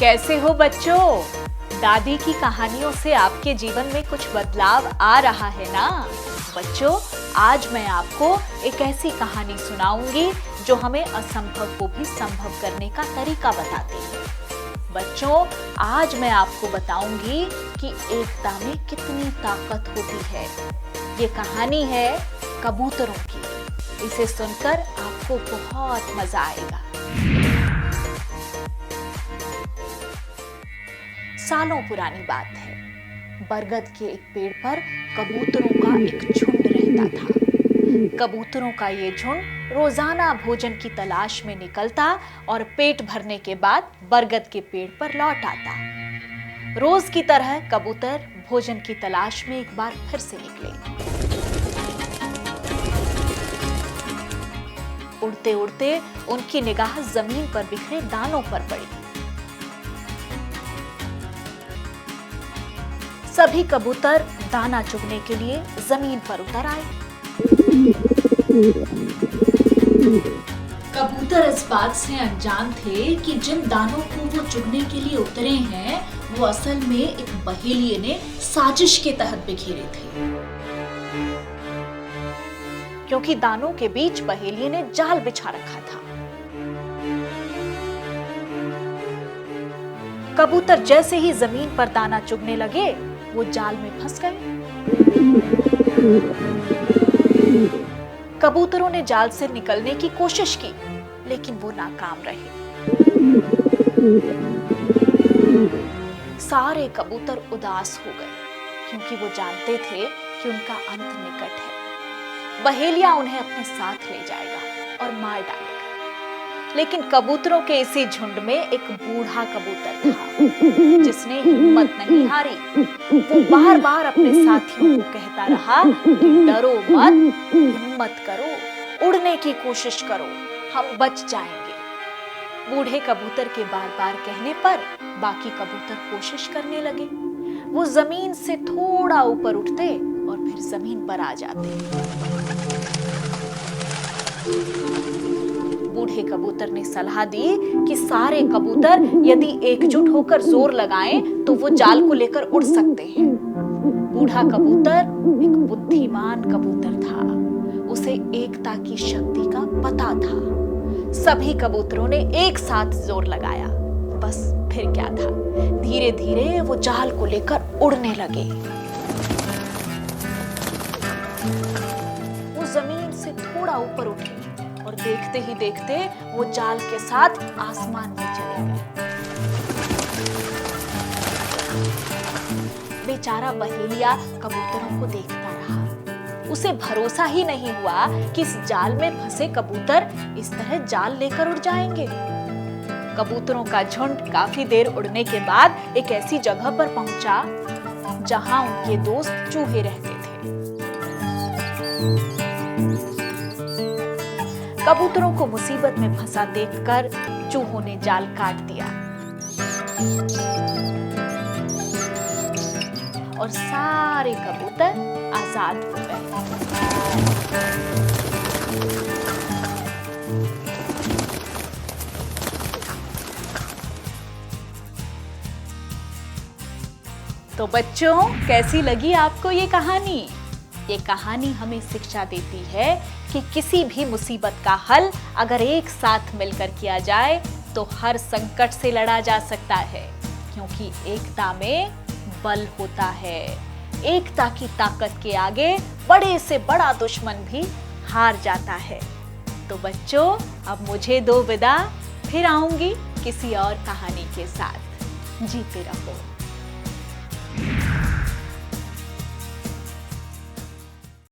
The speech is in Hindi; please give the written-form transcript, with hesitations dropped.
कैसे हो बच्चों? दादी की कहानियों से आपके जीवन में कुछ बदलाव आ रहा है ना? बच्चों, आज मैं आपको एक ऐसी कहानी सुनाऊंगी जो हमें असंभव को भी संभव करने का तरीका बताती है। बच्चों, आज मैं आपको बताऊंगी कि एकता में कितनी ताकत होती है। ये कहानी है कबूतरों की। इसे सुनकर आपको बहुत मजा आएगा। सालों पुरानी बात है। बरगद के एक पेड़ पर कबूतरों का एक झुंड रहता था। कबूतरों का ये झुंड रोजाना भोजन की तलाश में निकलता और पेट भरने के बाद बरगद के पेड़ पर लौट आता। रोज की तरह कबूतर भोजन की तलाश में एक बार फिर से निकले। उड़ते उड़ते उनकी निगाह जमीन पर बिखरे दानों पर पड़ी। सभी कबूतर दाना चुगने के लिए जमीन पर उतर आए। कबूतर इस बात से अनजान थे कि जिन दानों को वो चुगने के लिए उतरे हैं, वो असल में एक बहेलिये ने साजिश के तहत बिखेरे थे। क्योंकि दानों के बीच बहेलिये ने जाल बिछा रखा था। कबूतर जैसे ही जमीन पर दाना चुगने लगे, वो जाल में फंस गए। कबूतरों ने जाल से निकलने की कोशिश की, लेकिन वो नाकाम रहे। सारे कबूतर उदास हो गए, क्योंकि वो जानते थे कि उनका अंत निकट है। बहेलिया उन्हें अपने साथ ले जाएगा और मार डालेगा। लेकिन कबूतरों के इसी झुंड में एक बूढ़ा कबूतर था, जिसने हिम्मत नहीं हारी। वो बार बार अपने साथियों को कहता रहा कि डरो मत, हिम्मत करो, उड़ने की कोशिश करो, हम बच जाएंगे। बूढ़े कबूतर के बार बार कहने पर बाकी कबूतर कोशिश करने लगे। वो जमीन से थोड़ा ऊपर उठते और फिर जमीन पर आ जाते। बूढ़े कबूतर ने सलाह दी कि सारे कबूतर यदि एकजुट होकर जोर लगाएं तो वो जाल को लेकर उड़ सकते हैं। बूढ़ा कबूतर एक बुद्धिमान कबूतर था। उसे एकता की शक्ति का पता था। सभी कबूतरों ने एक साथ जोर लगाया। बस फिर क्या था, धीरे धीरे वो जाल को लेकर उड़ने लगे। वो जमीन से थोड़ा ऊपर उठे और देखते ही देखते वो जाल के साथ आसमान में चले गए। बेचारा बहेलिया कबूतरों को देखता रहा। उसे भरोसा ही नहीं हुआ कि इस जाल में फंसे कबूतर इस तरह जाल लेकर उड़ जाएंगे। कबूतरों का झुंड काफी देर उड़ने के बाद एक ऐसी जगह पर पहुंचा जहां उनके दोस्त चूहे रहते थे। कबूतरों को मुसीबत में फंसा देखकर चूहों ने जाल काट दिया और सारे कबूतर आजाद हो गए। तो बच्चों, कैसी लगी आपको ये कहानी? ये कहानी हमें शिक्षा देती है कि किसी भी मुसीबत का हल अगर एक साथ मिलकर किया जाए तो हर संकट से लड़ा जा सकता है, क्योंकि एकता में बल होता है। एकता की ताकत के आगे बड़े से बड़ा दुश्मन भी हार जाता है। तो बच्चों, अब मुझे दो विदा, फिर आऊंगी किसी और कहानी के साथ। जीते रहो।